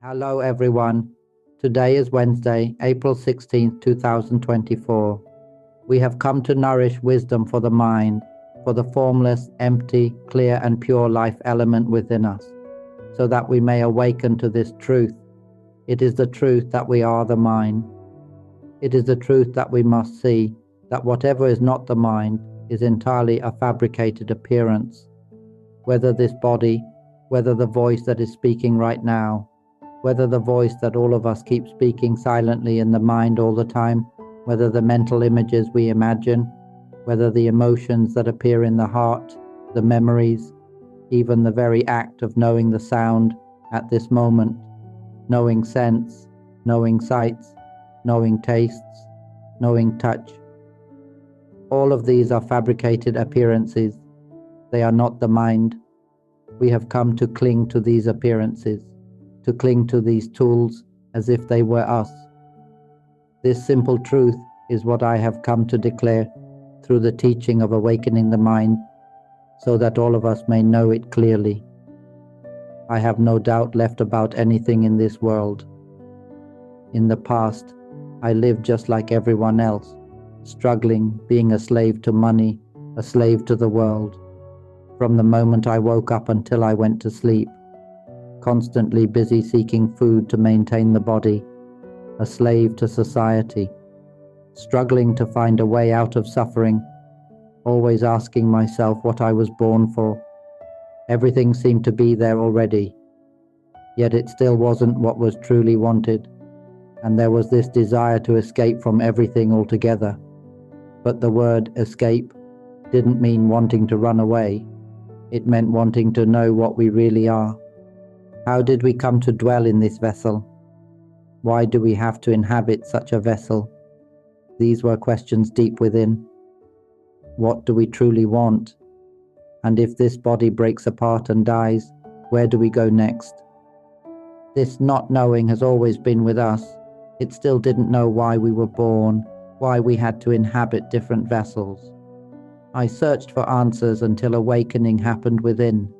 Hello everyone. Today is Wednesday, April 16th, 2024. We have come to nourish wisdom for the mind, for the formless, empty, clear and pure life element within us, so that we may awaken to this truth. It is the truth that we are the mind. It is the truth that we must see, that whatever is not the mind is entirely a fabricated appearance. Whether this body, whether the voice that is speaking right now, whether the voice that all of us keep speaking silently in the mind all the time, whether the mental images we imagine, whether the emotions that appear in the heart, the memories, even the very act of knowing the sound at this moment, knowing scents, knowing sights, knowing tastes, knowing touch. All of these are fabricated appearances. They are not the mind. We have come to cling to these appearances, to cling to these tools as if they were us. This simple truth is what I have come to declare through the teaching of awakening the mind, so that all of us may know it clearly. I have no doubt left about anything in this world. In the past, I lived just like everyone else, struggling, being a slave to money, a slave to the world, from the moment I woke up until I went to sleep. Constantly busy seeking food to maintain the body, a slave to society, struggling to find a way out of suffering, always asking myself what I was born for. Everything seemed to be there already, yet it still wasn't what was truly wanted, and there was this desire to escape from everything altogether. But the word escape didn't mean wanting to run away. It meant wanting to know what we really are. How did we come to dwell in this vessel? Why do we have to inhabit such a vessel? These were questions deep within. What do we truly want? And if this body breaks apart and dies, where do we go next? This not knowing has always been with us. It still didn't know why we were born, why we had to inhabit different vessels. I searched for answers until awakening happened within.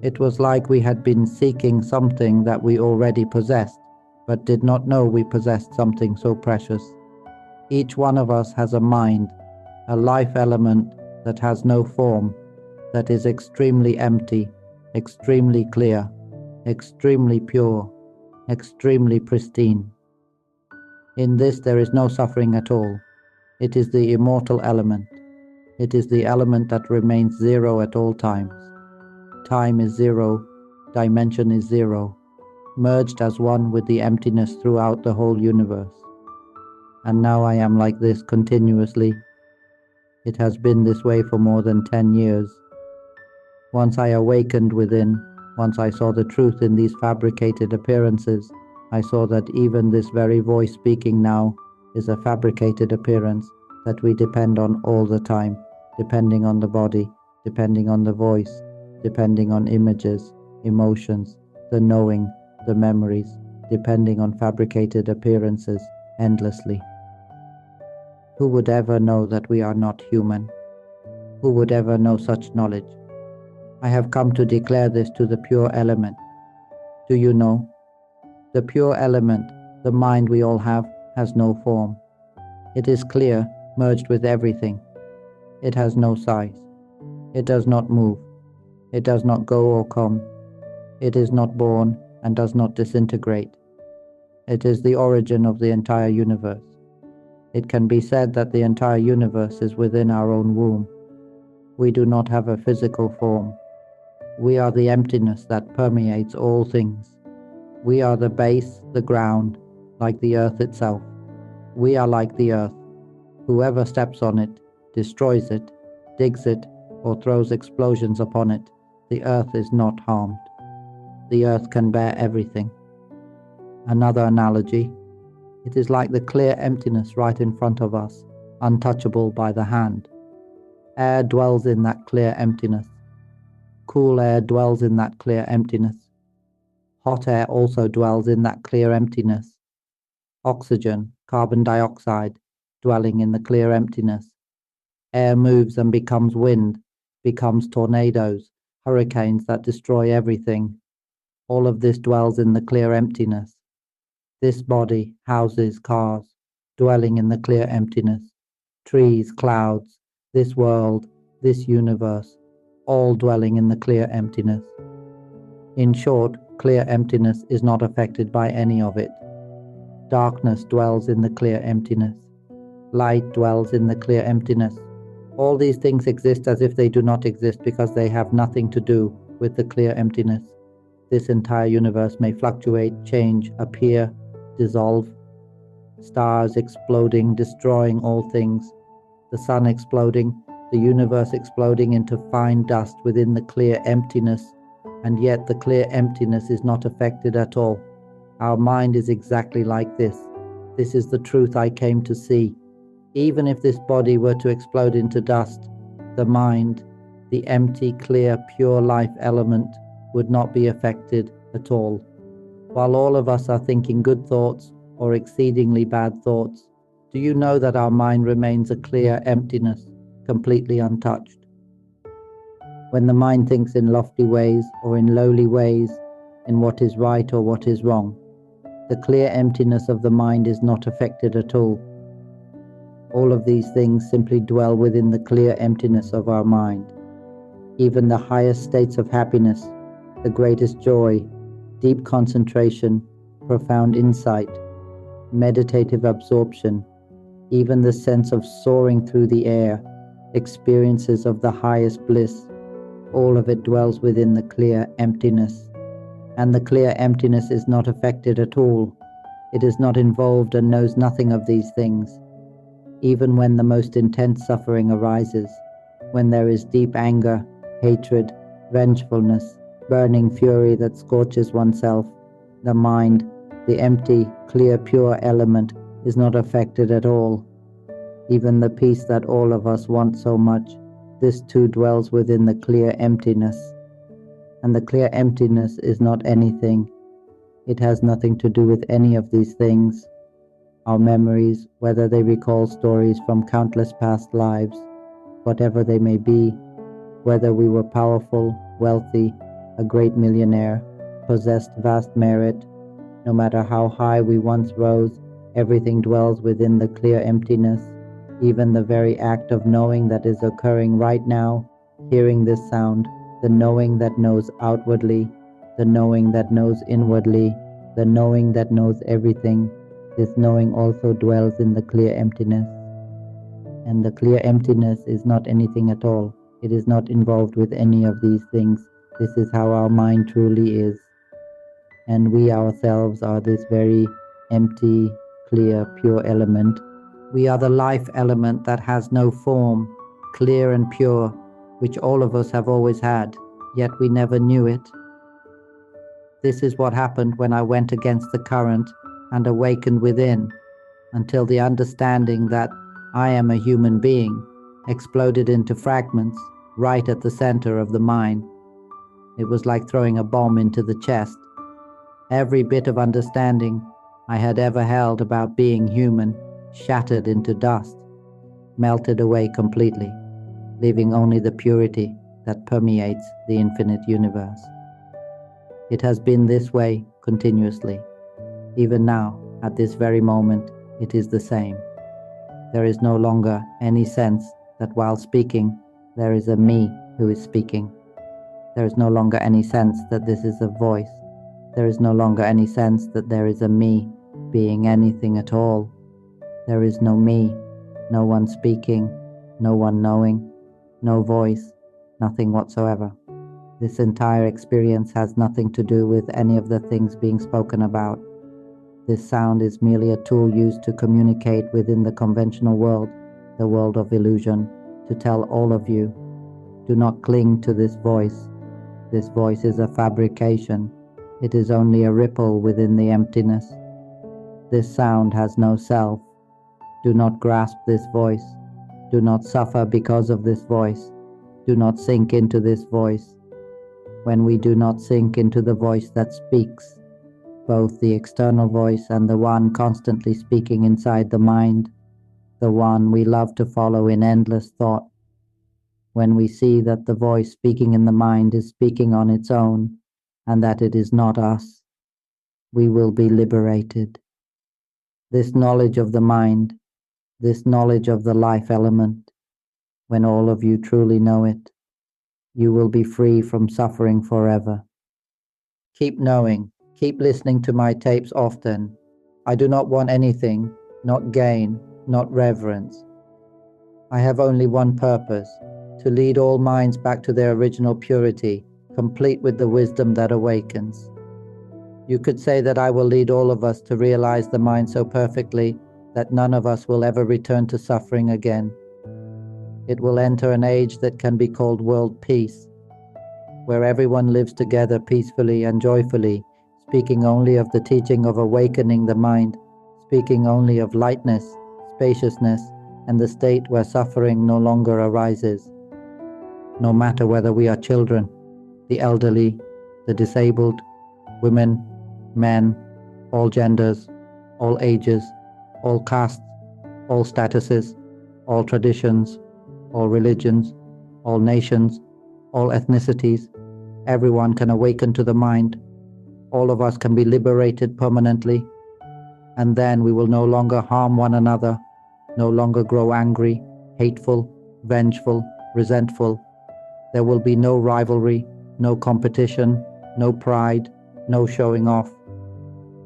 It was like we had been seeking something that we already possessed, but did not know we possessed something so precious. Each one of us has a mind, a life element that has no form, that is extremely empty, extremely clear, extremely pure, extremely pristine. In this there is no suffering at all. It is the immortal element. It is the element that remains zero at all times. Time is zero, dimension is zero, merged as one with the emptiness throughout the whole universe. And now I am like this continuously. It has been this way for more than 10 years. Once I awakened within, once I saw the truth in these fabricated appearances, I saw that even this very voice speaking now is a fabricated appearance that we depend on all the time, depending on the body, depending on the voice, depending on images, emotions, the knowing, the memories, depending on fabricated appearances endlessly. Who would ever know that we are not human? Who would ever know such knowledge? I have come to declare this to the pure element. Do you know? The pure element, the mind we all have, has no form. It is clear, merged with everything. It has no size. It does not move. It does not go or come. It is not born and does not disintegrate. It is the origin of the entire universe. It can be said that the entire universe is within our own womb. We do not have a physical form. We are the emptiness that permeates all things. We are the base, the ground, like the earth itself. We are like the earth. Whoever steps on it, destroys it, digs it, or throws explosions upon it, the earth is not harmed. The earth can bear everything. Another analogy, it is like the clear emptiness right in front of us, untouchable by the hand. Air dwells in that clear emptiness. Cool air dwells in that clear emptiness. Hot air also dwells in that clear emptiness. Oxygen, carbon dioxide, dwelling in the clear emptiness. Air moves and becomes wind, becomes tornadoes, hurricanes that destroy everything. All of this dwells in the clear emptiness. This body, houses, cars, dwelling in the clear emptiness. Trees, clouds, this world, this universe, all dwelling in the clear emptiness. In short, clear emptiness is not affected by any of it. Darkness dwells in the clear emptiness. Light dwells in the clear emptiness. All these things exist as if they do not exist because they have nothing to do with the clear emptiness. This entire universe may fluctuate, change, appear, dissolve. Stars exploding, destroying all things. The sun exploding, the universe exploding into fine dust within the clear emptiness. And yet the clear emptiness is not affected at all. Our mind is exactly like this. This is the truth I came to see. Even if this body were to explode into dust, the mind, the empty, clear, pure life element, would not be affected at all. While all of us are thinking good thoughts or exceedingly bad thoughts, do you know that our mind remains a clear emptiness, completely untouched? When the mind thinks in lofty ways or in lowly ways, in what is right or what is wrong, the clear emptiness of the mind is not affected at all. All of these things simply dwell within the clear emptiness of our mind. Even the highest states of happiness, the greatest joy, deep concentration, profound insight, meditative absorption, even the sense of soaring through the air, experiences of the highest bliss, all of it dwells within the clear emptiness. And the clear emptiness is not affected at all. It is not involved and knows nothing of these things. Even when the most intense suffering arises, when there is deep anger, hatred, vengefulness, burning fury that scorches oneself, the mind, the empty, clear, pure element, is not affected at all. Even the peace that all of us want so much, this too dwells within the clear emptiness. And the clear emptiness is not anything. It has nothing to do with any of these things. Our memories, whether they recall stories from countless past lives, whatever they may be, whether we were powerful, wealthy, a great millionaire, possessed vast merit, no matter how high we once rose, everything dwells within the clear emptiness. Even the very act of knowing that is occurring right now, hearing this sound, the knowing that knows outwardly, the knowing that knows inwardly, the knowing that knows everything, this knowing also dwells in the clear emptiness. And the clear emptiness is not anything at all. It is not involved with any of these things. This is how our mind truly is. And we ourselves are this very empty, clear, pure element. We are the life element that has no form, clear and pure, which all of us have always had, yet we never knew it. This is what happened when I went against the current and awakened within, until the understanding that I am a human being exploded into fragments right at the center of the mind. It was like throwing a bomb into the chest. Every bit of understanding I had ever held about being human shattered into dust, melted away completely, leaving only the purity that permeates the infinite universe. It has been this way continuously. Even now, at this very moment, it is the same. There is no longer any sense that while speaking, there is a me who is speaking. There is no longer any sense that this is a voice. There is no longer any sense that there is a me being anything at all. There is no me, no one speaking, no one knowing, no voice, nothing whatsoever. This entire experience has nothing to do with any of the things being spoken about. This sound is merely a tool used to communicate within the conventional world, the world of illusion, to tell all of you, do not cling to this voice. This voice is a fabrication. It is only a ripple within the emptiness. This sound has no self. Do not grasp this voice. Do not suffer because of this voice. Do not sink into this voice. When we do not sink into the voice that speaks, both the external voice and the one constantly speaking inside the mind, the one we love to follow in endless thought, when we see that the voice speaking in the mind is speaking on its own, and that it is not us, we will be liberated. This knowledge of the mind, this knowledge of the life element, when all of you truly know it, you will be free from suffering forever. Keep knowing, keep listening to my tapes often. I do not want anything, not gain, not reverence. I have only one purpose, to lead all minds back to their original purity, complete with the wisdom that awakens. You could say that I will lead all of us to realize the mind so perfectly that none of us will ever return to suffering again. It will enter an age that can be called world peace, where everyone lives together peacefully and joyfully, speaking only of the teaching of awakening the mind, speaking only of lightness, spaciousness, and the state where suffering no longer arises. No matter whether we are children, the elderly, the disabled, women, men, all genders, all ages, all castes, all statuses, all traditions, all religions, all nations, all ethnicities, everyone can awaken to the mind. All of us can be liberated permanently, and then we will no longer harm one another, no longer grow angry, hateful, vengeful, resentful. There will be no rivalry, no competition, no pride, no showing off.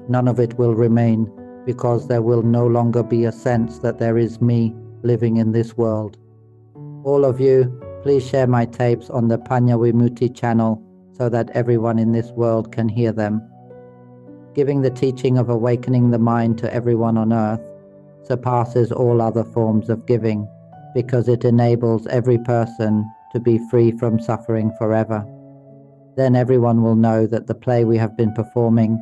None of it will remain, because there will no longer be a sense that there is me living in this world. All of you, please share my tapes on the Panya Vimutti channel so that everyone in this world can hear them. Giving the teaching of awakening the mind to everyone on earth surpasses all other forms of giving, because it enables every person to be free from suffering forever. Then everyone will know that the play we have been performing,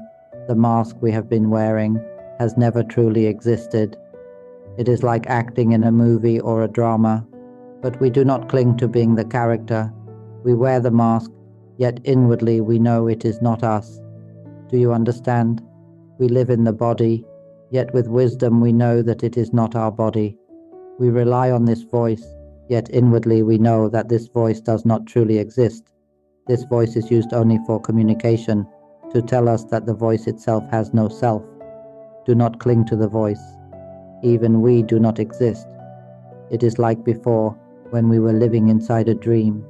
the mask we have been wearing, has never truly existed. It is like acting in a movie or a drama, but we do not cling to being the character. We wear the mask, yet inwardly we know it is not us. Do you understand? We live in the body, yet with wisdom we know that it is not our body. We rely on this voice, yet inwardly we know that this voice does not truly exist. This voice is used only for communication, to tell us that the voice itself has no self. Do not cling to the voice. Even we do not exist. It is like before, when we were living inside a dream.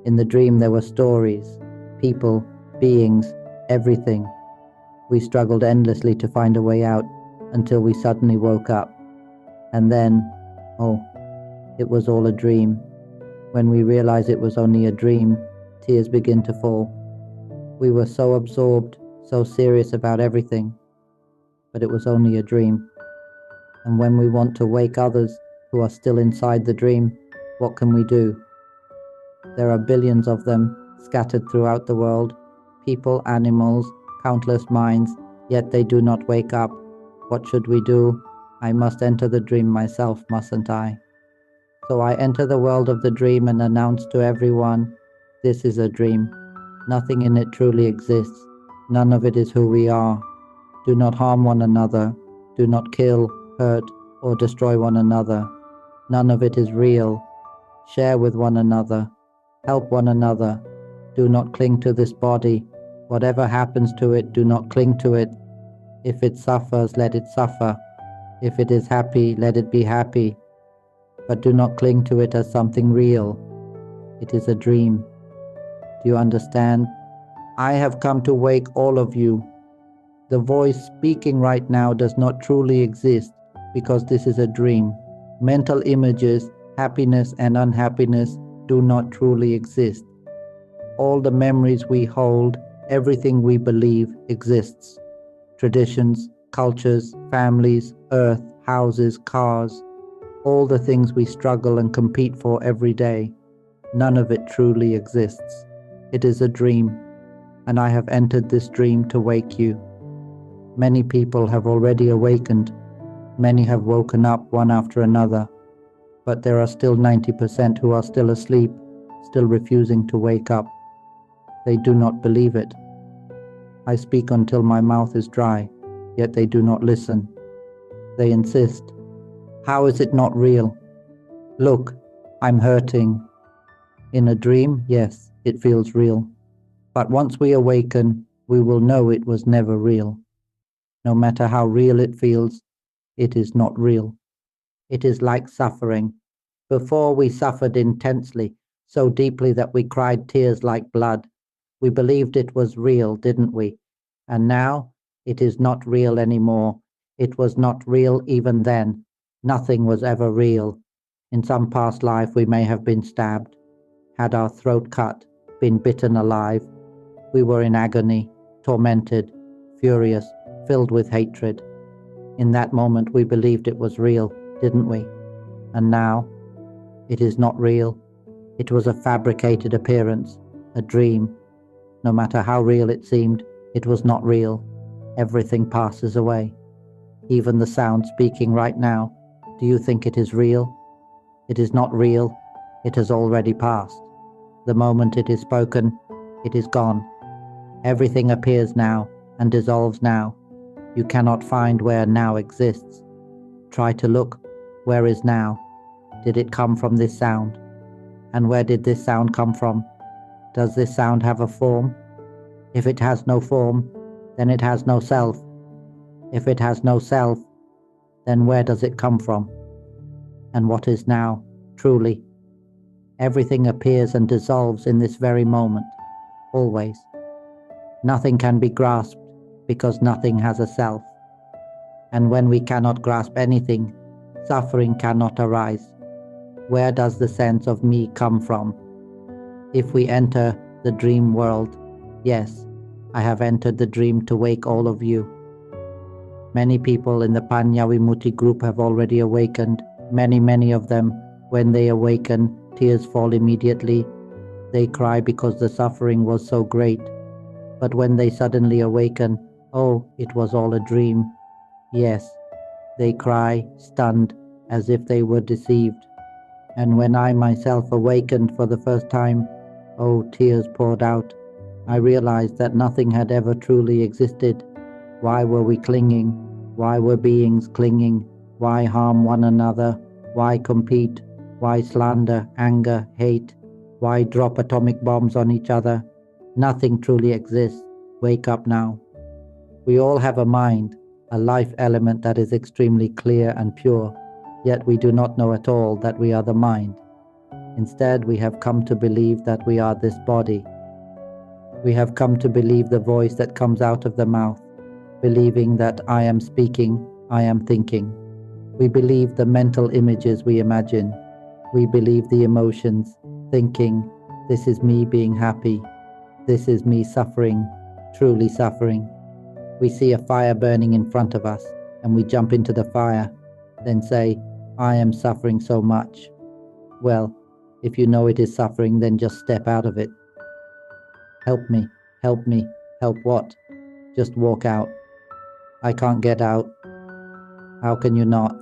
In the dream there were stories, people, beings, everything. We struggled endlessly to find a way out until we suddenly woke up. And then, it was all a dream. When we realized it was only a dream, tears begin to fall. We were so absorbed, so serious about everything, but it was only a dream. And when we want to wake others who are still inside the dream, what can we do? There are billions of them scattered throughout the world, people, animals, countless minds, yet they do not wake up. What should we do? I must enter the dream myself, mustn't I? So I enter the world of the dream and announce to everyone, this is a dream. Nothing in it truly exists. None of it is who we are. Do not harm one another. Do not kill, hurt, or destroy one another. None of it is real. Share with one another. Help one another. Do not cling to this body. Whatever happens to it, do not cling to it. If it suffers, let it suffer. If it is happy, let it be happy. But do not cling to it as something real. It is a dream. Do you understand? I have come to wake all of you. The voice speaking right now does not truly exist because this is a dream. Mental images, happiness and unhappiness do not truly exist. All the memories we hold, everything we believe exists. Traditions, cultures, families, earth, houses, cars, all the things we struggle and compete for every day. None of it truly exists. It is a dream, and I have entered this dream to wake you. Many people have already awakened. Many have woken up one after another, but there are still 90% who are still asleep, still refusing to wake up. They do not believe it. I speak until my mouth is dry, yet they do not listen. They insist. How is it not real? Look, I'm hurting. In a dream, yes, it feels real. But once we awaken, we will know it was never real. No matter how real it feels, it is not real. It is like suffering. Before we suffered intensely, so deeply that we cried tears like blood. We believed it was real, didn't we? And now it is not real anymore. It was not real even then. Nothing was ever real. In some past life we may have been stabbed, had our throat cut, been bitten alive. We were in agony, tormented, furious, filled with hatred. In that moment we believed it was real, didn't we? And now it is not real. It was a fabricated appearance, a dream. No matter how real it seemed, it was not real. Everything passes away. Even the sound speaking right now. Do you think it is real? It is not real. It has already passed. The moment it is spoken, it is gone. Everything appears now and dissolves now. You cannot find where now exists. Try to look. Where is now? Did it come from this sound? And where did this sound come from? Does this sound have a form? If it has no form, then it has no self. If it has no self, then where does it come from? And what is now, truly? Everything appears and dissolves in this very moment, always. Nothing can be grasped because nothing has a self. And when we cannot grasp anything, suffering cannot arise. Where does the sense of me come from? If we enter the dream world, yes, I have entered the dream to wake all of you. Many people in the Panyavimutti group have already awakened. Many of them, when they awaken, tears fall immediately. They cry because the suffering was so great. But when they suddenly awaken, oh, it was all a dream. Yes, they cry, stunned, as if they were deceived. And when I myself awakened for the first time, oh, tears poured out. I realized that nothing had ever truly existed. Why were we clinging? Why were beings clinging? Why harm one another? Why compete? Why slander, anger, hate? Why drop atomic bombs on each other? Nothing truly exists. Wake up now. We all have a mind, a life element that is extremely clear and pure, yet we do not know at all that we are the mind. Instead, we have come to believe that we are this body. We have come to believe the voice that comes out of the mouth, believing that I am speaking, I am thinking. We believe the mental images we imagine. We believe the emotions, thinking, this is me being happy. This is me suffering, truly suffering. We see a fire burning in front of us, and we jump into the fire, then say, I am suffering so much. Well, if you know it is suffering, then just step out of it. Help me, help me, help what? Just walk out. I can't get out. How can you not?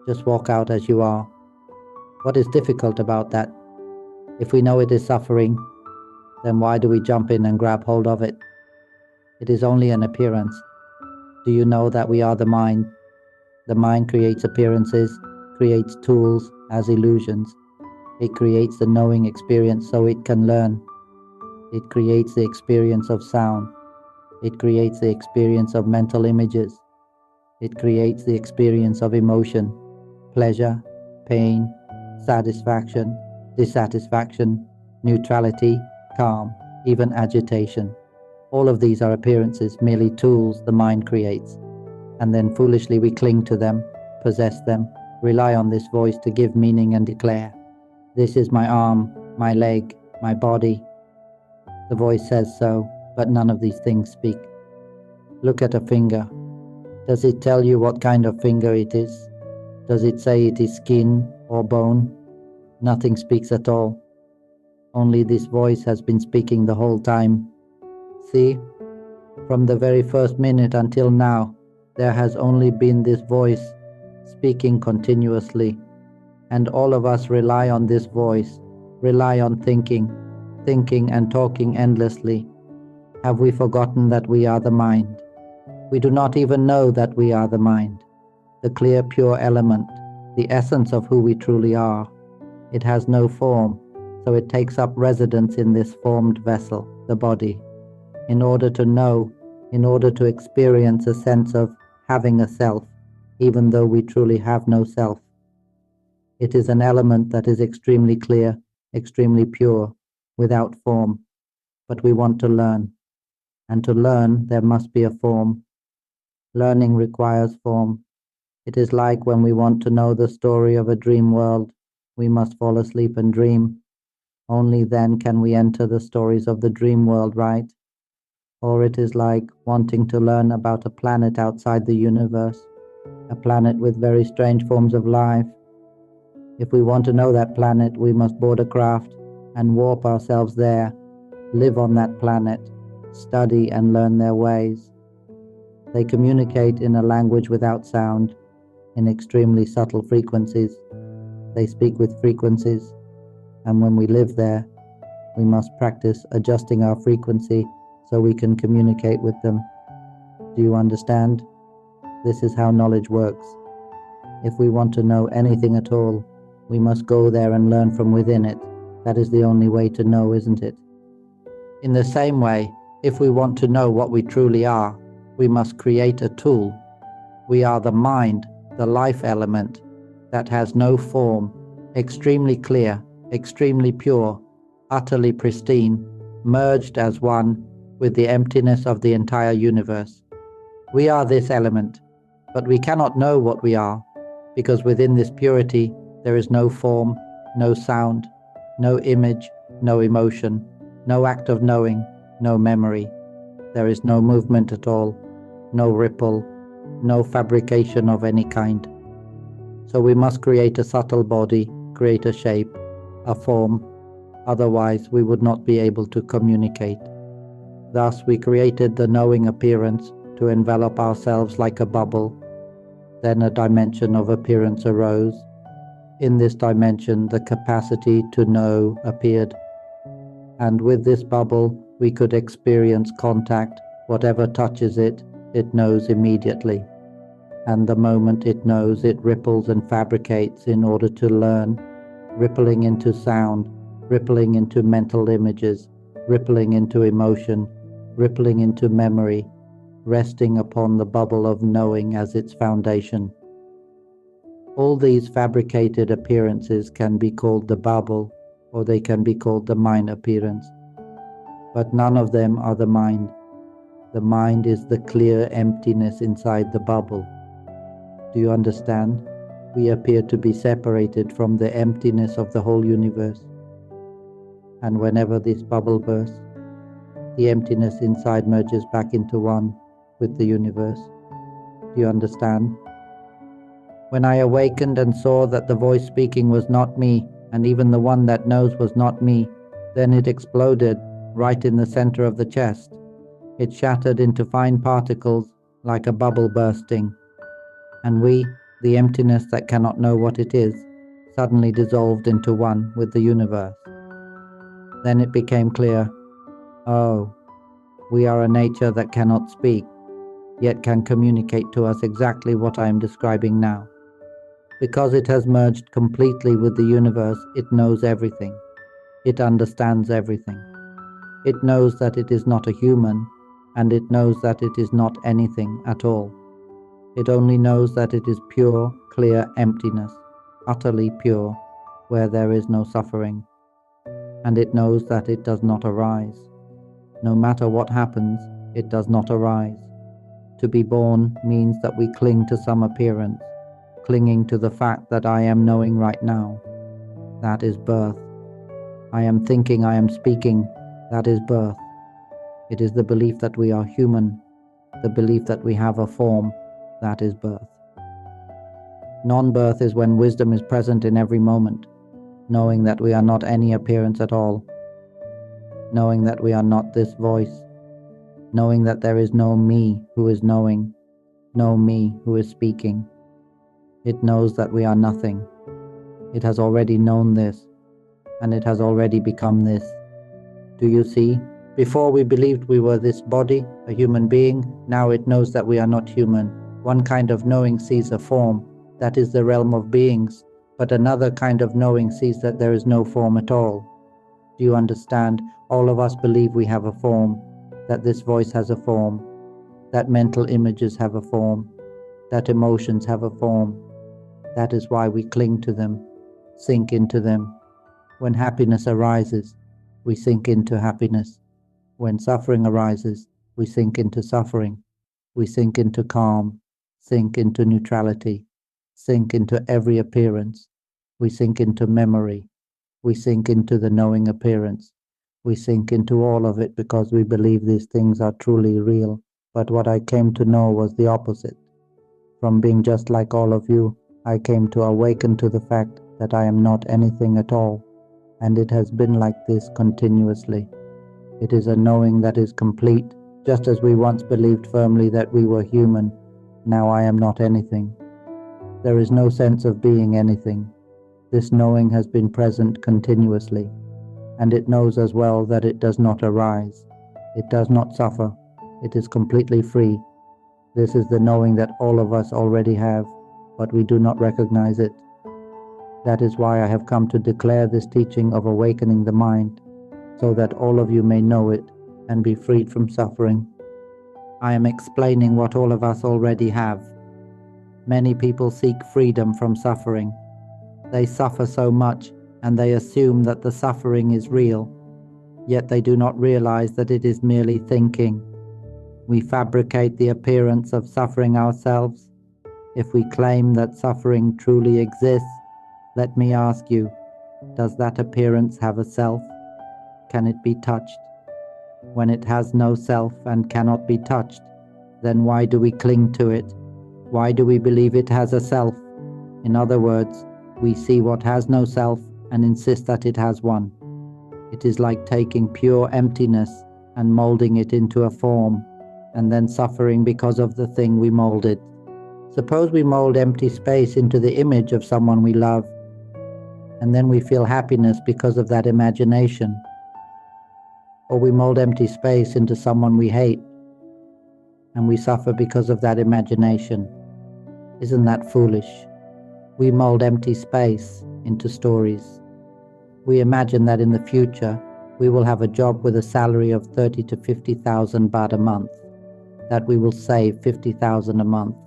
Just walk out as you are. What is difficult about that? If we know it is suffering, then why do we jump in and grab hold of it? It is only an appearance. Do you know that we are the mind? The mind creates appearances, creates tools as illusions. It creates the knowing experience so it can learn. It creates the experience of sound. It creates the experience of mental images. It creates the experience of emotion, pleasure, pain, satisfaction, dissatisfaction, neutrality, calm, even agitation. All of these are appearances, merely tools the mind creates. And then foolishly we cling to them, possess them, rely on this voice to give meaning and declare, this is my arm, my leg, my body. The voice says so, but none of these things speak. Look at a finger. Does it tell you what kind of finger it is? Does it say it is skin or bone? Nothing speaks at all. Only this voice has been speaking the whole time. See, from the very first minute until now, there has only been this voice speaking continuously. And all of us rely on this voice, rely on thinking and talking endlessly. Have we forgotten that we are the mind? We do not even know that we are the mind, the clear, pure element, the essence of who we truly are. It has no form, so it takes up residence in this formed vessel. the body. In order to know, in order to experience a sense of having a self, even though we truly have no self. It is an element that is extremely clear, extremely pure, without form. But we want to learn. And to learn, there must be a form. Learning requires form. It is like when we want to know the story of a dream world, we must fall asleep and dream. Only then can we enter the stories of the dream world, right? Or it is like wanting to learn about a planet outside the universe, a planet with very strange forms of life. If we want to know that planet, we must board a craft and warp ourselves there, live on that planet, study and learn their ways. They communicate in a language without sound, in extremely subtle frequencies. They speak with frequencies, and when we live there, we must practice adjusting our frequency so we can communicate with them. Do you understand? This is how knowledge works. If we want to know anything at all, we must go there and learn from within it. That is the only way to know, isn't it? In the same way, if we want to know what we truly are, we must create a tool. We are the mind, the life element, that has no form, extremely clear, extremely pure, utterly pristine, merged as one with the emptiness of the entire universe. We are this element, but we cannot know what we are, because within this purity there is no form, no sound, no image, no emotion, no act of knowing, no memory. There is no movement at all, no ripple, no fabrication of any kind. So we must create a subtle body, create a shape, a form, otherwise we would not be able to communicate. Thus we created the knowing appearance to envelop ourselves like a bubble. Then a dimension of appearance arose. In this dimension, the capacity to know appeared. And with this bubble, we could experience contact. Whatever touches it, it knows immediately. And the moment it knows, it ripples and fabricates in order to learn, rippling into sound, rippling into mental images, rippling into emotion, rippling into memory, resting upon the bubble of knowing as its foundation. All these fabricated appearances can be called the bubble, or they can be called the mind appearance. But none of them are the mind. The mind is the clear emptiness inside the bubble. Do you understand? We appear to be separated from the emptiness of the whole universe. And whenever this bubble bursts, the emptiness inside merges back into one with the universe. Do you understand? When I awakened and saw that the voice speaking was not me, and even the one that knows was not me, then it exploded right in the center of the chest. It shattered into fine particles like a bubble bursting. And we, the emptiness that cannot know what it is, suddenly dissolved into one with the universe. Then it became clear, oh, we are a nature that cannot speak, yet can communicate to us exactly what I am describing now. Because it has merged completely with the universe, it knows everything. It understands everything. It knows that it is not a human, and it knows that it is not anything at all. It only knows that it is pure, clear emptiness, utterly pure, where there is no suffering. And it knows that it does not arise. No matter what happens, it does not arise. To be born means that we cling to some appearance, clinging to the fact that I am knowing right now. That is birth. I am thinking, I am speaking. That is birth. It is the belief that we are human, the belief that we have a form. That is birth. Non-birth is when wisdom is present in every moment, knowing that we are not any appearance at all, knowing that we are not this voice, knowing that there is no me who is knowing, no me who is speaking. It knows that we are nothing. It has already known this, and it has already become this. Do you see? Before we believed we were this body, a human being. Now it knows that we are not human. One kind of knowing sees a form, that is the realm of beings, but another kind of knowing sees that there is no form at all. Do you understand? All of us believe we have a form, that this voice has a form, that mental images have a form, that emotions have a form. That is why we cling to them, sink into them. When happiness arises, we sink into happiness. When suffering arises, we sink into suffering. We sink into calm, sink into neutrality, sink into every appearance. We sink into memory. We sink into the knowing appearance. We sink into all of it because we believe these things are truly real. But what I came to know was the opposite. From being just like all of you, I came to awaken to the fact that I am not anything at all, and it has been like this continuously. It is a knowing that is complete, just as we once believed firmly that we were human. Now I am not anything. There is no sense of being anything. This knowing has been present continuously, and it knows as well that it does not arise. It does not suffer. It is completely free. This is the knowing that all of us already have, but we do not recognize it. That is why I have come to declare this teaching of awakening the mind, so that all of you may know it and be freed from suffering. I am explaining what all of us already have. Many people seek freedom from suffering. They suffer so much and they assume that the suffering is real, yet they do not realize that it is merely thinking. We fabricate the appearance of suffering ourselves. If we claim that suffering truly exists, let me ask you, does that appearance have a self? Can it be touched? When it has no self and cannot be touched, then why do we cling to it? Why do we believe it has a self? In other words, we see what has no self and insist that it has one. It is like taking pure emptiness and molding it into a form, and then suffering because of the thing we molded. Suppose we mold empty space into the image of someone we love, and then we feel happiness because of that imagination. Or we mold empty space into someone we hate, and we suffer because of that imagination. Isn't that foolish? We mold empty space into stories. We imagine that in the future, we will have a job with a salary of 30 to 50,000 baht a month, that we will save 50,000 a month,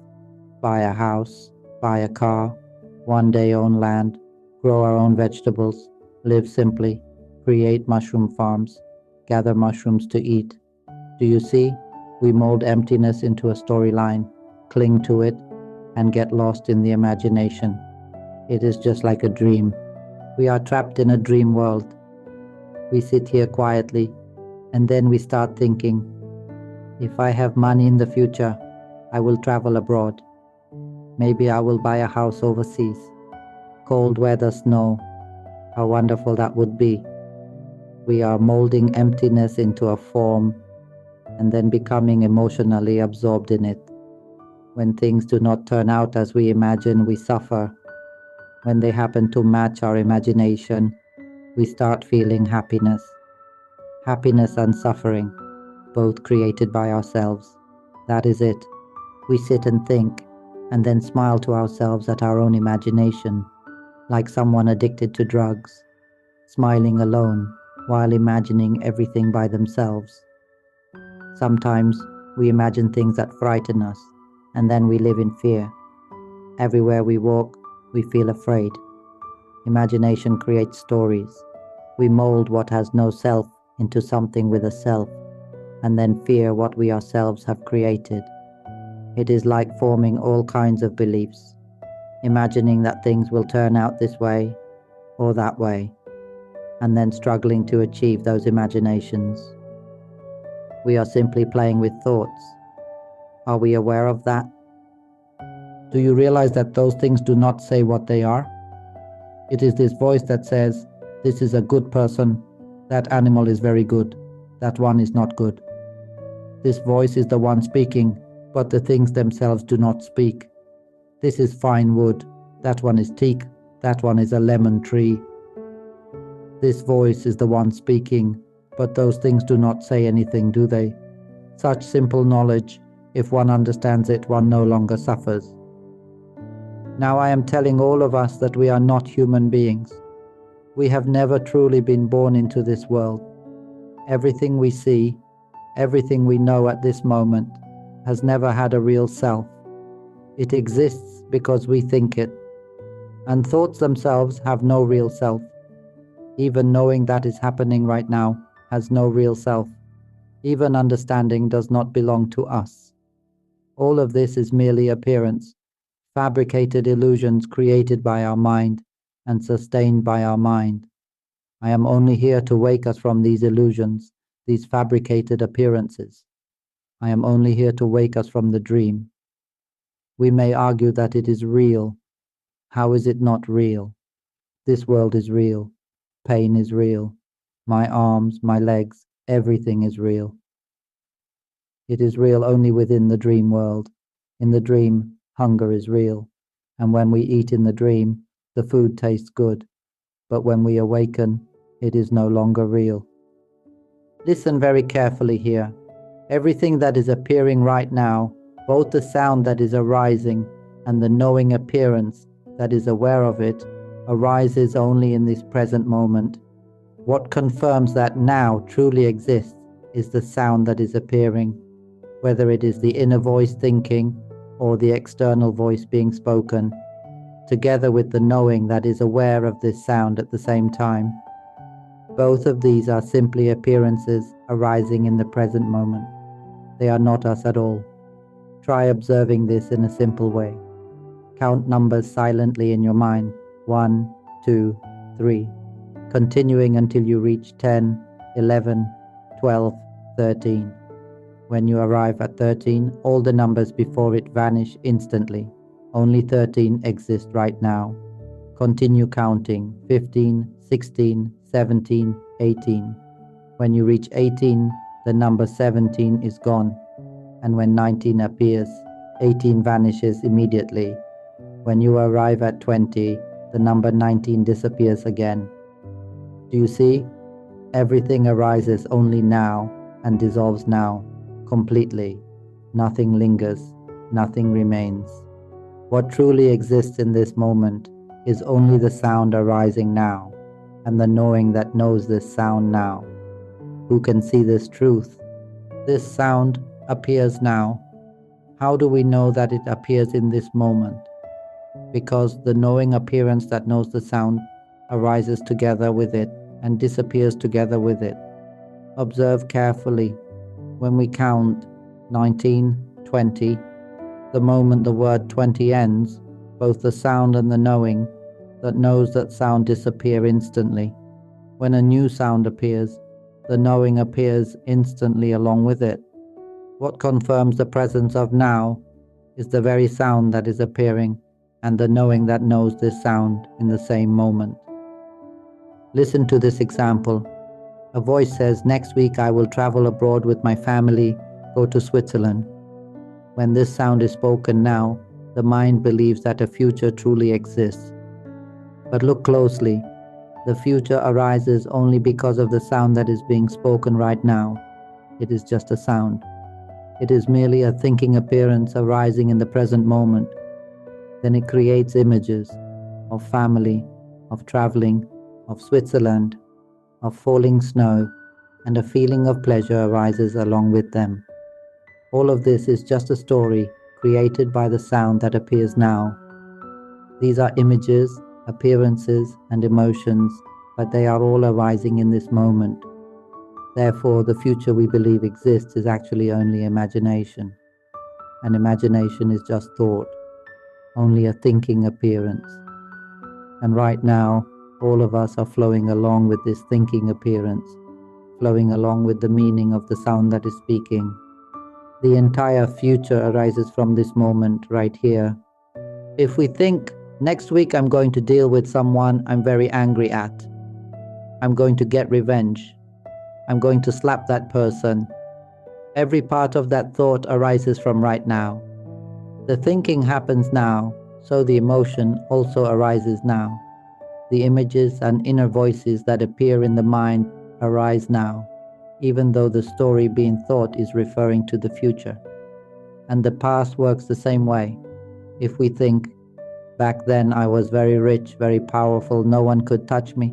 buy a house, buy a car, one day own land, grow our own vegetables, live simply, create mushroom farms, gather mushrooms to eat. Do you see? We mold emptiness into a storyline, cling to it, and get lost in the imagination. It is just like a dream. We are trapped in a dream world. We sit here quietly, and then we start thinking, if I have money in the future, I will travel abroad. Maybe I will buy a house overseas. Cold weather, snow. How wonderful that would be. We are molding emptiness into a form and then becoming emotionally absorbed in it. When things do not turn out as we imagine, we suffer. When they happen to match our imagination, we start feeling happiness. Happiness and suffering, both created by ourselves. That is it. We sit and think, and then smile to ourselves at our own imagination, like someone addicted to drugs, smiling alone while imagining everything by themselves. Sometimes we imagine things that frighten us, and then we live in fear. Everywhere we walk, we feel afraid. Imagination creates stories. We mold what has no self into something with a self, and then fear what we ourselves have created. It is like forming all kinds of beliefs, imagining that things will turn out this way or that way, and then struggling to achieve those imaginations. We are simply playing with thoughts. Are we aware of that? Do you realize that those things do not say what they are? It is this voice that says, this is a good person, that animal is very good, that one is not good. This voice is the one speaking, but the things themselves do not speak. This is fine wood, that one is teak, that one is a lemon tree. This voice is the one speaking, but those things do not say anything, do they? Such simple knowledge, if one understands it, one no longer suffers. Now I am telling all of us that we are not human beings. We have never truly been born into this world. Everything we see, everything we know at this moment, has never had a real self. It exists because we think it, and thoughts themselves have no real self. Even knowing that is happening right now has no real self. Even understanding does not belong to us. All of this is merely appearance, fabricated illusions created by our mind and sustained by our mind. I am only here to wake us from these illusions, these fabricated appearances. I am only here to wake us from the dream. We may argue that it is real. How is it not real? This world is real. Pain is real. My arms, my legs, everything is real. It is real only within the dream world. In the dream, hunger is real. And when we eat in the dream, the food tastes good. But when we awaken, it is no longer real. Listen very carefully here. Everything that is appearing right now, both the sound that is arising and the knowing appearance that is aware of it, arises only in this present moment. What confirms that now truly exists is the sound that is appearing, whether it is the inner voice thinking or the external voice being spoken, together with the knowing that is aware of this sound at the same time. Both of these are simply appearances arising in the present moment. They are not us at all. Try observing this in a simple way. Count numbers silently in your mind. 1, 2, 3. Continuing until you reach 10, 11, 12, 13. When you arrive at 13, all the numbers before it vanish instantly. Only 13 exist right now. Continue counting. 15, 16, 17, 18. When you reach 18, the number 17 is gone. And when 19 appears, 18 vanishes immediately. When you arrive at 20, the number 19 disappears again. Do you see? Everything arises only now and dissolves now, completely. Nothing lingers, nothing remains. What truly exists in this moment is only the sound arising now, and the knowing that knows this sound now. Who can see this truth? This sound appears now. How do we know that it appears in this moment? Because the knowing appearance that knows the sound arises together with it and disappears together with it. Observe carefully. When we count 19, 20, the moment the word 20 ends, both the sound and the knowing that knows that sound disappear instantly. When a new sound appears, the knowing appears instantly along with it. What confirms the presence of now is the very sound that is appearing and the knowing that knows this sound in the same moment. Listen to this example. A voice says, "Next week I will travel abroad with my family, go to Switzerland." When this sound is spoken now, the mind believes that a future truly exists. But look closely. The future arises only because of the sound that is being spoken right now. It is just a sound. It is merely a thinking appearance arising in the present moment. Then it creates images of family, of traveling, of Switzerland, of falling snow, and a feeling of pleasure arises along with them. All of this is just a story created by the sound that appears now. These are images, appearances, and emotions, but they are all arising in this moment. Therefore, the future we believe exists is actually only imagination. And imagination is just thought, only a thinking appearance. And right now, all of us are flowing along with this thinking appearance, flowing along with the meaning of the sound that is speaking. The entire future arises from this moment right here. If we think, next week I'm going to deal with someone I'm very angry at, I'm going to get revenge, I'm going to slap that person, every part of that thought arises from right now. The thinking happens now, so the emotion also arises now. The images and inner voices that appear in the mind arise now, even though the story being thought is referring to the future. And the past works the same way. If we think, back then I was very rich, very powerful, no one could touch me,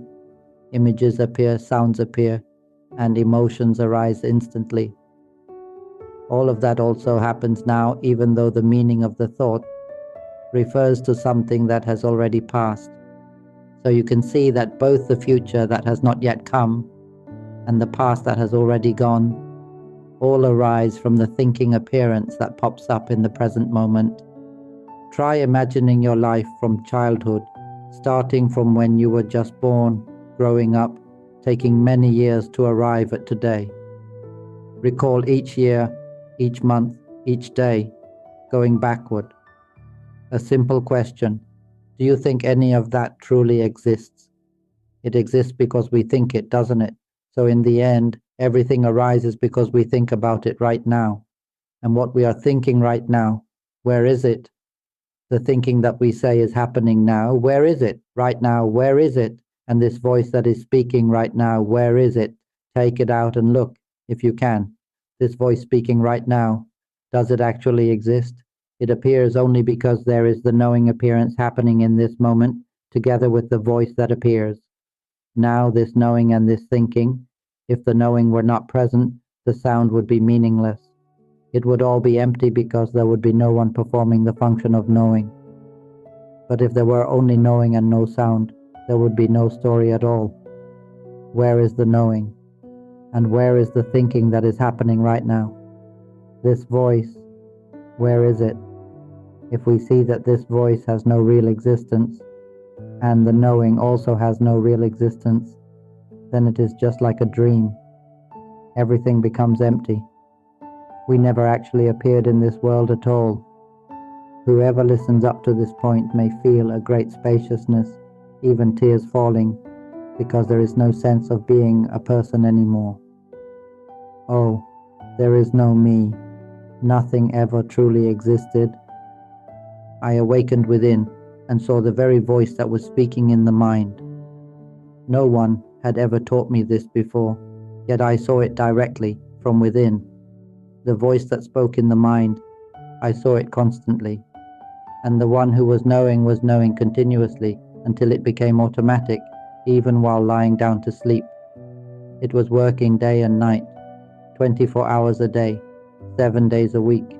Images appear, sounds appear, and emotions arise instantly. All of that also happens now, even though the meaning of the thought refers to something that has already passed. So you can see that both the future that has not yet come and the past that has already gone all arise from the thinking appearance that pops up in the present moment. Try imagining your life from childhood, starting from when you were just born, growing up, taking many years to arrive at today. Recall each year, each month, each day, going backward. A simple question: do you think any of that truly exists? It exists because we think it, doesn't it? So in the end, everything arises because we think about it right now. And what we are thinking right now, where is it? The thinking that we say is happening now, where is it? Right now, where is it? And this voice that is speaking right now, where is it? Take it out and look, if you can. This voice speaking right now, does it actually exist? It appears only because there is the knowing appearance happening in this moment, together with the voice that appears. Now this knowing and this thinking, if the knowing were not present, the sound would be meaningless. It would all be empty because there would be no one performing the function of knowing. But if there were only knowing and no sound, there would be no story at all. Where is the knowing? And where is the thinking that is happening right now? This voice, where is it? If we see that this voice has no real existence, and the knowing also has no real existence, then it is just like a dream. Everything becomes empty. We never actually appeared in this world at all. Whoever listens up to this point may feel a great spaciousness, even tears falling, because there is no sense of being a person anymore. Oh, there is no me. Nothing ever truly existed. I awakened within and saw the very voice that was speaking in the mind. No one had ever taught me this before, yet I saw it directly from within. The voice that spoke in the mind, I saw it constantly. And the one who was knowing continuously until it became automatic, even while lying down to sleep. It was working day and night, 24 hours a day, 7 days a week.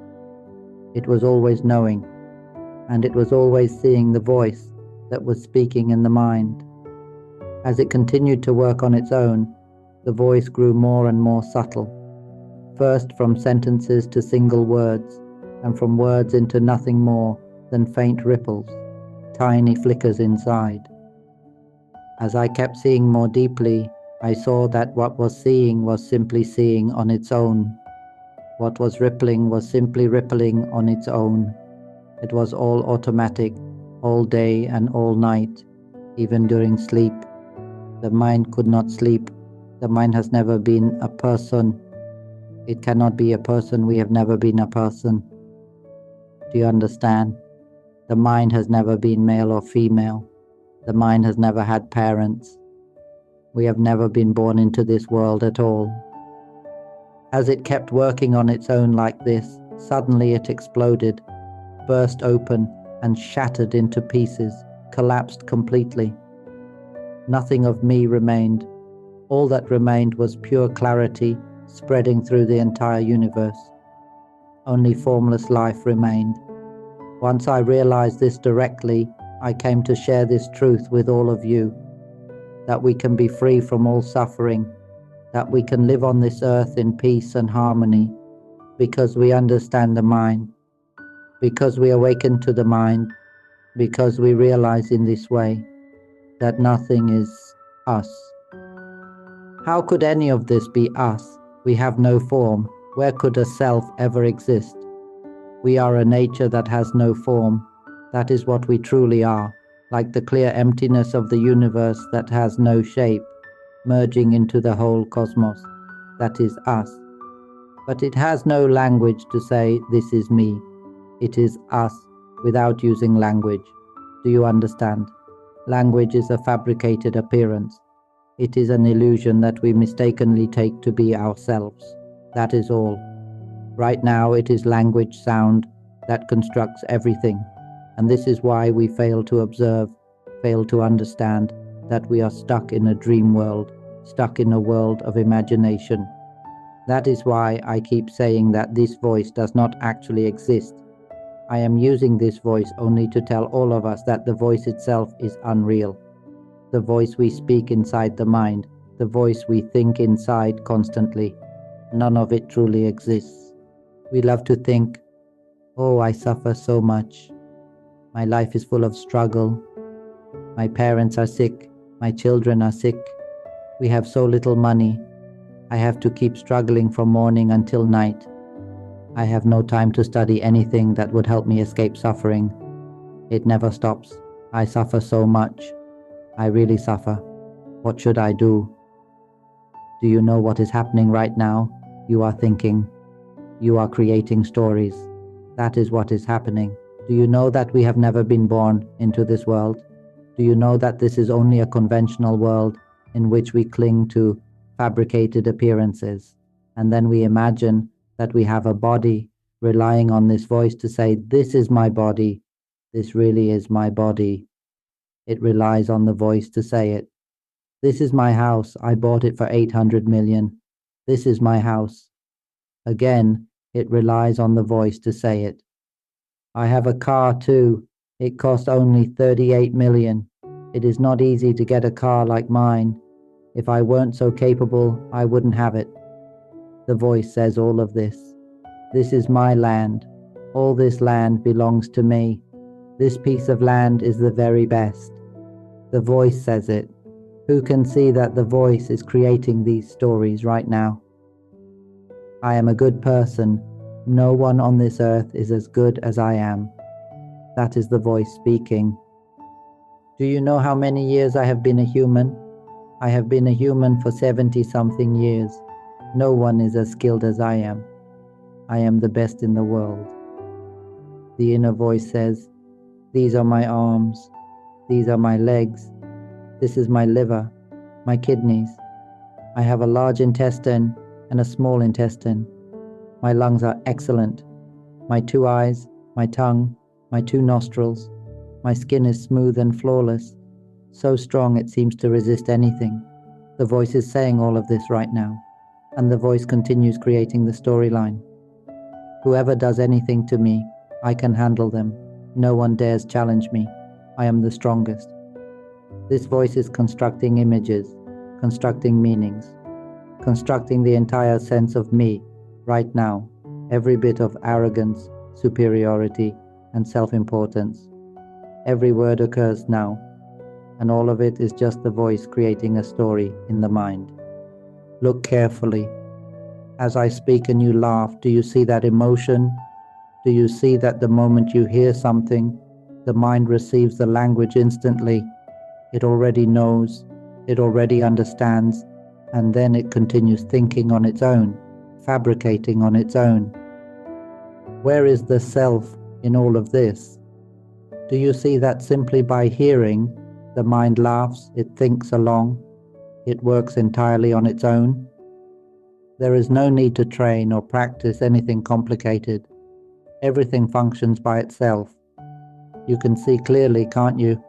It was always knowing, and it was always seeing the voice that was speaking in the mind. As it continued to work on its own, the voice grew more and more subtle, first from sentences to single words, and from words into nothing more than faint ripples, tiny flickers inside. As I kept seeing more deeply, I saw that what was seeing was simply seeing on its own. What was rippling was simply rippling on its own. It was all automatic, all day and all night, even during sleep. The mind could not sleep. The mind has never been a person. It cannot be a person. We have never been a person. Do you understand? The mind has never been male or female. The mind has never had parents. We have never been born into this world at all. As it kept working on its own like this, suddenly it exploded, burst open, and shattered into pieces, collapsed completely. Nothing of me remained. All that remained was pure clarity spreading through the entire universe. Only formless life remained. Once I realized this directly, I came to share this truth with all of you, that we can be free from all suffering, that we can live on this earth in peace and harmony, because we understand the mind, because we awaken to the mind, because we realize in this way that nothing is us. How could any of this be us? We have no form. Where could a self ever exist? We are a nature that has no form. That is what we truly are, like the clear emptiness of the universe that has no shape, merging into the whole cosmos. That is us. But it has no language to say, this is me. It is us, without using language. Do you understand? Language is a fabricated appearance. It is an illusion that we mistakenly take to be ourselves. That is all. Right now it is language sound that constructs everything, and this is why we fail to observe, fail to understand, that we are stuck in a dream world, stuck in a world of imagination. That is why I keep saying that this voice does not actually exist. I am using this voice only to tell all of us that the voice itself is unreal. The voice we speak inside the mind, the voice we think inside constantly, none of it truly exists. We love to think, oh, I suffer so much. My life is full of struggle. My parents are sick. My children are sick. We have so little money. I have to keep struggling from morning until night. I have no time to study anything that would help me escape suffering. It never stops. I suffer so much. I really suffer. What should I do? Do you know what is happening right now? You are thinking. You are creating stories. That is what is happening. Do you know that we have never been born into this world? Do you know that this is only a conventional world in which we cling to fabricated appearances, and then we imagine that we have a body, relying on this voice to say, this is my body, this really is my body. It relies on the voice to say it. This is my house, I bought it for 800 million. This is my house. Again, it relies on the voice to say it. I have a car too. It cost only 38 million. It is not easy to get a car like mine. If I weren't so capable, I wouldn't have it. The voice says all of this. This is my land. All this land belongs to me. This piece of land is the very best. The voice says it. Who can see that the voice is creating these stories right now? I am a good person. No one on this earth is as good as I am. That is the voice speaking. Do you know how many years I have been a human? I have been a human for 70-something years. No one is as skilled as I am. I am the best in the world. The inner voice says, these are my arms. These are my legs. This is my liver, my kidneys. I have a large intestine and a small intestine. My lungs are excellent. My 2 eyes, my tongue, my 2 nostrils. My skin is smooth and flawless, so strong it seems to resist anything. The voice is saying all of this right now, and the voice continues creating the storyline. Whoever does anything to me, I can handle them. No one dares challenge me. I am the strongest. This voice is constructing images, constructing meanings, constructing the entire sense of me right now, every bit of arrogance, superiority, and self-importance. Every word occurs now, and all of it is just the voice creating a story in the mind. Look carefully. As I speak and you laugh, do you see that emotion? Do you see that the moment you hear something, the mind receives the language instantly? It already knows, it already understands, and then it continues thinking on its own, fabricating on its own. Where is the self in all of this? Do you see that simply by hearing, the mind laughs, it thinks along, it works entirely on its own? There is no need to train or practice anything complicated. Everything functions by itself. You can see clearly, can't you,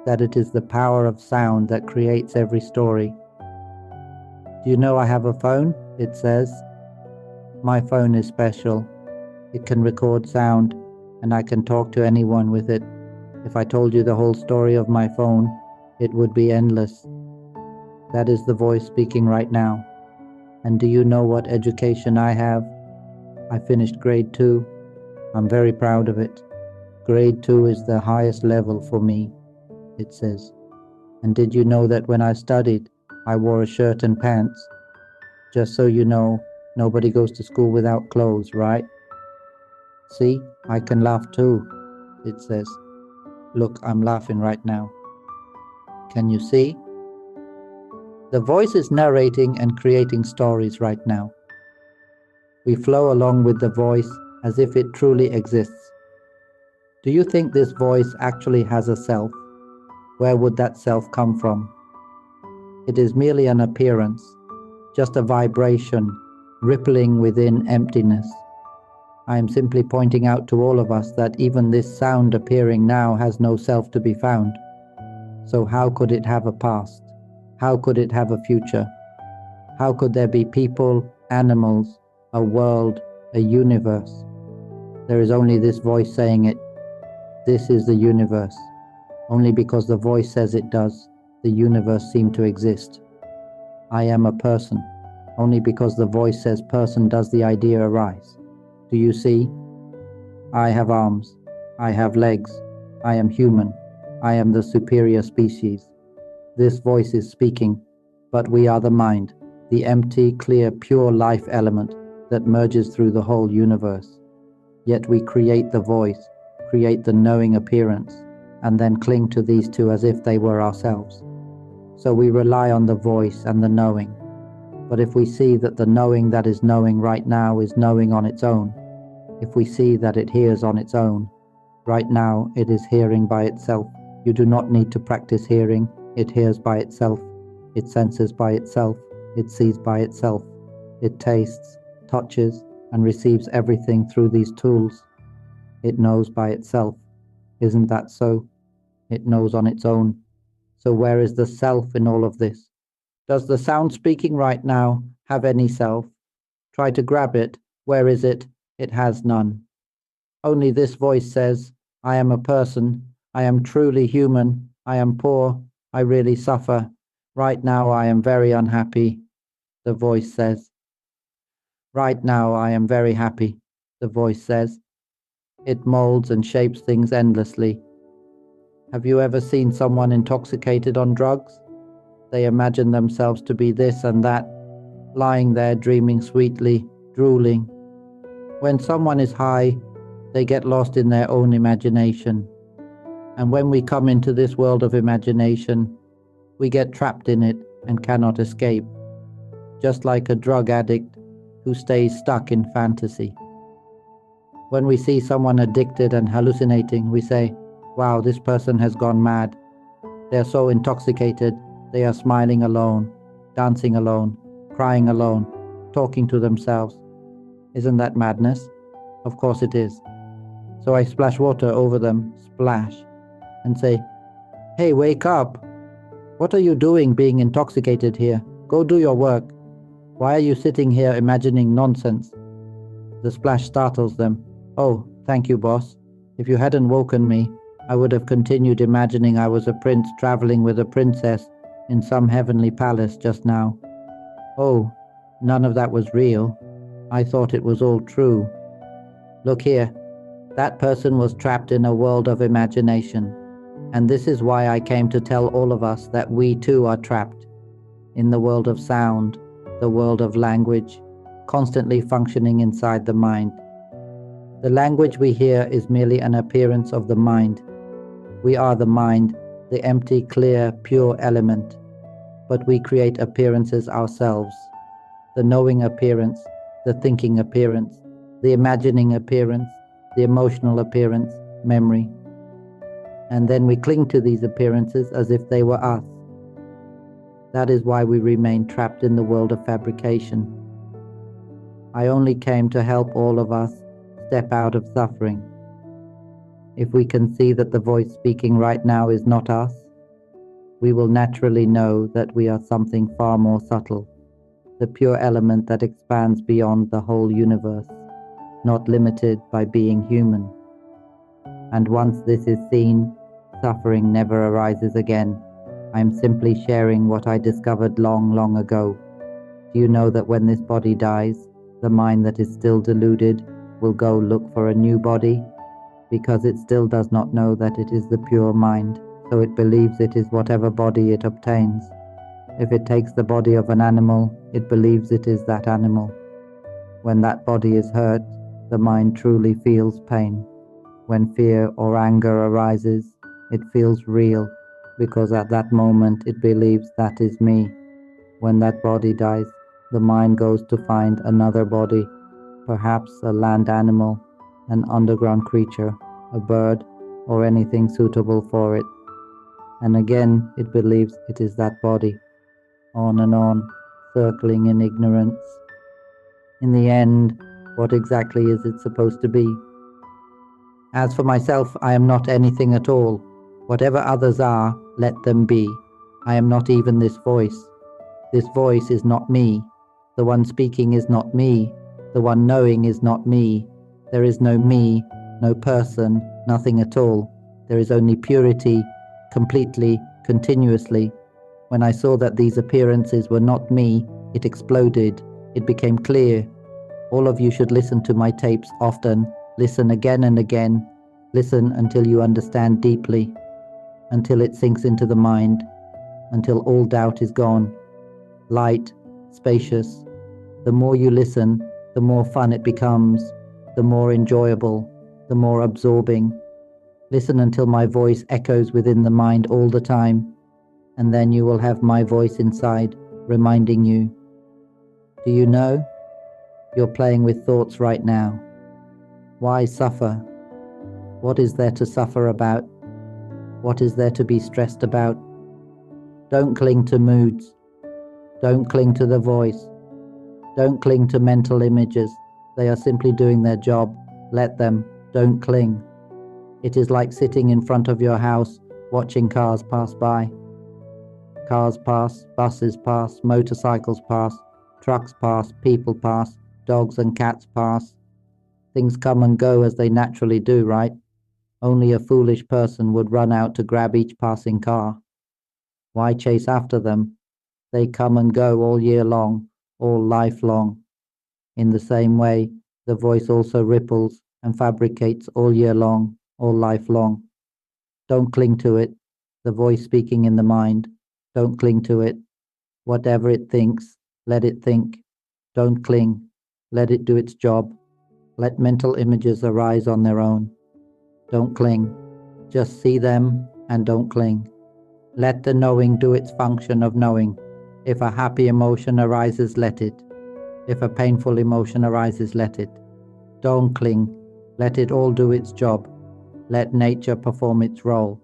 that it is the power of sound that creates every story. Do you know I have a phone? It says. My phone is special. It can record sound, and I can talk to anyone with it. If I told you the whole story of my phone, it would be endless. That is the voice speaking right now. And do you know what education I have? I finished grade 2. I'm very proud of it. Grade 2 is the highest level for me, it says. And did you know that when I studied, I wore a shirt and pants? Just so you know, nobody goes to school without clothes, right? See, I can laugh too, it says. Look, I'm laughing right now. Can you see? The voice is narrating and creating stories right now. We flow along with the voice as if it truly exists. Do you think this voice actually has a self? Where would that self come from? It is merely an appearance, just a vibration, rippling within emptiness. I am simply pointing out to all of us that even this sound appearing now has no self to be found. So how could it have a past? How could it have a future? How could there be people, animals, a world, a universe? There is only this voice saying it. This is the universe. Only because the voice says it does, the universe seems to exist. I am a person. Only because the voice says person does the idea arise. Do you see? I have arms. I have legs. I am human. I am the superior species. This voice is speaking, but we are the mind, the empty, clear, pure life element that merges through the whole universe. Yet we create the voice, create the knowing appearance, and then cling to these two as if they were ourselves. So we rely on the voice and the knowing. But if we see that the knowing that is knowing right now is knowing on its own, if we see that it hears on its own, right now it is hearing by itself. You do not need to practice hearing. It hears by itself. It senses by itself. It sees by itself. It tastes, touches, and receives everything through these tools. It knows by itself. Isn't that so? It knows on its own. So where is the self in all of this? Does the sound speaking right now have any self? Try to grab it. Where is it? It has none. Only this voice says, I am a person. I am truly human. I am poor. I really suffer. Right now I am very unhappy, the voice says. Right now I am very happy, the voice says. It molds and shapes things endlessly. Have you ever seen someone intoxicated on drugs? They imagine themselves to be this and that, lying there dreaming sweetly, drooling. When someone is high, they get lost in their own imagination. And when we come into this world of imagination, we get trapped in it and cannot escape, just like a drug addict who stays stuck in fantasy. When we see someone addicted and hallucinating, we say, wow, this person has gone mad. They are so intoxicated, they are smiling alone, dancing alone, crying alone, talking to themselves. Isn't that madness? Of course it is. So I splash water over them, splash, and say, hey, wake up. What are you doing being intoxicated here? Go do your work. Why are you sitting here imagining nonsense? The splash startles them. Oh, thank you, boss. If you hadn't woken me, I would have continued imagining I was a prince traveling with a princess in some heavenly palace just now. Oh, none of that was real. I thought it was all true. Look here. That person was trapped in a world of imagination. And this is why I came to tell all of us that we too are trapped in the world of sound, the world of language, constantly functioning inside the mind. The language we hear is merely an appearance of the mind. We are the mind, the empty, clear, pure element. But we create appearances ourselves. The knowing appearance, the thinking appearance, the imagining appearance, the emotional appearance, memory. And then we cling to these appearances as if they were us. That is why we remain trapped in the world of fabrication. I only came to help all of us step out of suffering. If we can see that the voice speaking right now is not us, we will naturally know that we are something far more subtle, the pure element that expands beyond the whole universe, not limited by being human. And once this is seen, suffering never arises again. I am simply sharing what I discovered long, long ago. Do you know that when this body dies, the mind that is still deluded will go look for a new body? Because it still does not know that it is the pure mind, so it believes it is whatever body it obtains. If it takes the body of an animal, it believes it is that animal. When that body is hurt, the mind truly feels pain. When fear or anger arises, it feels real, because at that moment it believes that is me. When that body dies, the mind goes to find another body, perhaps a land animal, an underground creature, a bird, or anything suitable for it. And again it believes it is that body, on and on, circling in ignorance. In the end, what exactly is it supposed to be? As for myself, I am not anything at all. Whatever others are, let them be. I am not even this voice. This voice is not me. The one speaking is not me. The one knowing is not me. There is no me, no person, nothing at all. There is only purity, completely, continuously. When I saw that these appearances were not me, it exploded. It became clear. All of you should listen to my tapes often. Listen again and again. Listen until you understand deeply, until it sinks into the mind, until all doubt is gone. Light, spacious. The more you listen, the more fun it becomes, the more enjoyable, the more absorbing. Listen until my voice echoes within the mind all the time, and then you will have my voice inside, reminding you. Do you know? You're playing with thoughts right now. Why suffer? What is there to suffer about? What is there to be stressed about? Don't cling to moods. Don't cling to the voice. Don't cling to mental images. They are simply doing their job. Let them. Don't cling. It is like sitting in front of your house, watching cars pass by. Cars pass, buses pass, motorcycles pass, trucks pass, people pass, dogs and cats pass. Things come and go as they naturally do, right? Only a foolish person would run out to grab each passing car. Why chase after them? They come and go all year long, all life long. In the same way, the voice also ripples and fabricates all year long, all life long. Don't cling to it, the voice speaking in the mind. Don't cling to it. Whatever it thinks, let it think. Don't cling. Let it do its job. Let mental images arise on their own. Don't cling. Just see them and don't cling. Let the knowing do its function of knowing. If a happy emotion arises, let it. If a painful emotion arises, let it. Don't cling. Let it all do its job. Let nature perform its role.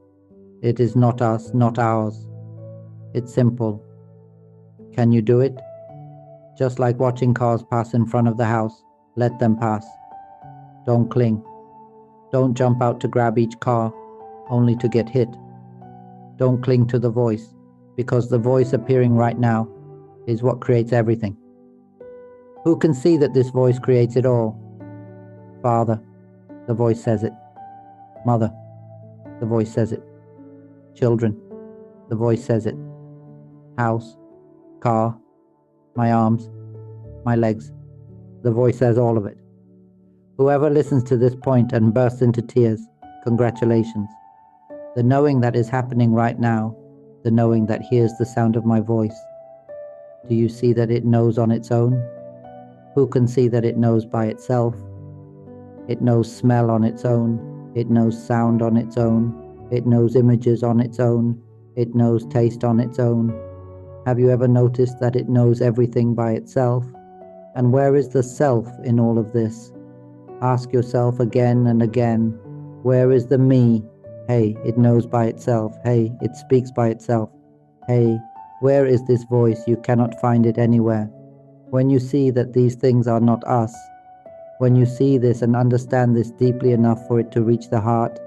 It is not us, not ours. It's simple. Can you do it? Just like watching cars pass in front of the house, let them pass. Don't cling. Don't jump out to grab each car, only to get hit. Don't cling to the voice, because the voice appearing right now is what creates everything. Who can see that this voice creates it all? Father, the voice says it. Mother, the voice says it. Children, the voice says it. House, car, my arms, my legs, the voice says all of it. Whoever listens to this point and bursts into tears, congratulations. The knowing that is happening right now, the knowing that hears the sound of my voice. Do you see that it knows on its own? Who can see that it knows by itself? It knows smell on its own. It knows sound on its own. It knows images on its own. It knows taste on its own. Have you ever noticed that it knows everything by itself? And where is the self in all of this? Ask yourself again and again, where is the me? Hey, it knows by itself. Hey, it speaks by itself. Hey, where is this voice? You cannot find it anywhere. When you see that these things are not us, when you see this and understand this deeply enough for it to reach the heart,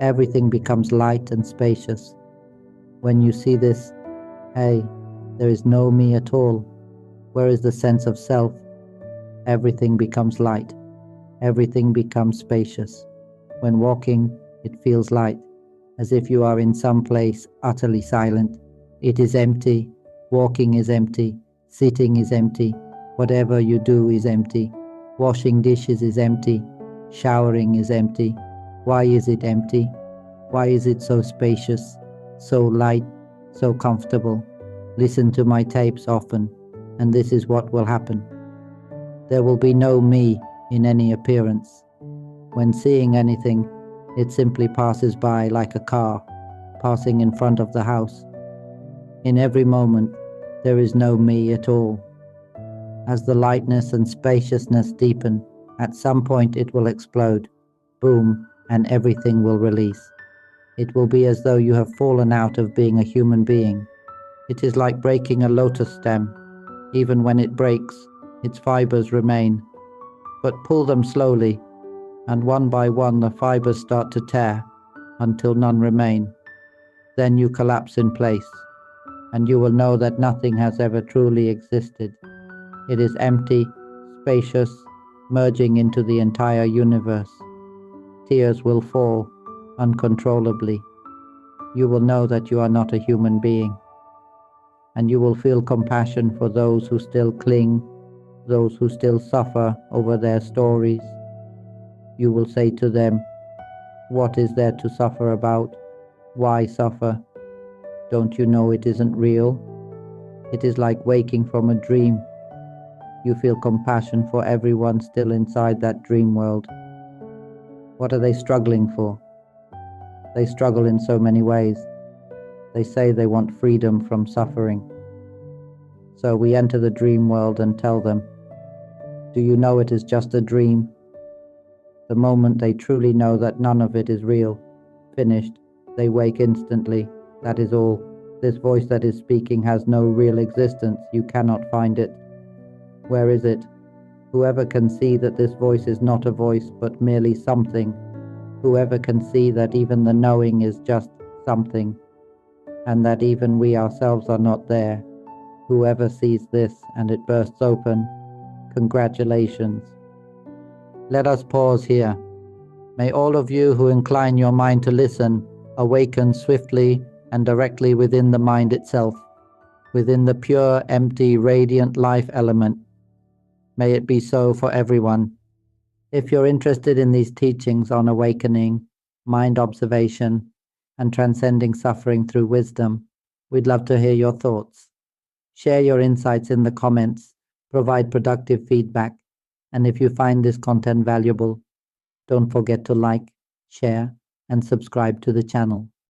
everything becomes light and spacious. When you see this, hey, there is no me at all. Where is the sense of self? Everything becomes light. Everything becomes spacious. When walking, it feels light, as if you are in some place utterly silent. It is empty. Walking is empty. Sitting is empty. Whatever you do is empty. Washing dishes is empty. Showering is empty. Why is it empty? Why is it so spacious, so light, so comfortable? Listen to my tapes often, and this is what will happen. There will be no me in any appearance. When seeing anything, it simply passes by like a car passing in front of the house. In every moment, there is no me at all. As the lightness and spaciousness deepen, at some point it will explode, boom, and everything will release. It will be as though you have fallen out of being a human being. It is like breaking a lotus stem. Even when it breaks, its fibers remain. But pull them slowly, and one by one the fibers start to tear, until none remain. Then you collapse in place, and you will know that nothing has ever truly existed. It is empty, spacious, merging into the entire universe. Tears will fall uncontrollably. You will know that you are not a human being, and you will feel compassion for those who still cling, those who still suffer over their stories. You will say to them, "What is there to suffer about? Why suffer? Don't you know it isn't real? It is like waking from a dream." You feel compassion for everyone still inside that dream world. What are they struggling for? They struggle in so many ways. They say they want freedom from suffering. So we enter the dream world and tell them, "Do you know it is just a dream?" The moment they truly know that none of it is real, finished, they wake instantly. That is all. This voice that is speaking has no real existence. You cannot find it. Where is it? Whoever can see that this voice is not a voice but merely something, whoever can see that even the knowing is just something, and that even we ourselves are not there, whoever sees this and it bursts open, congratulations. Let us pause here. May all of you who incline your mind to listen awaken swiftly and directly within the mind itself, within the pure, empty, radiant life element. May it be so for everyone. If you're interested in these teachings on awakening, mind observation, and transcending suffering through wisdom, we'd love to hear your thoughts. Share your insights in the comments, provide productive feedback, and if you find this content valuable, don't forget to like, share, and subscribe to the channel.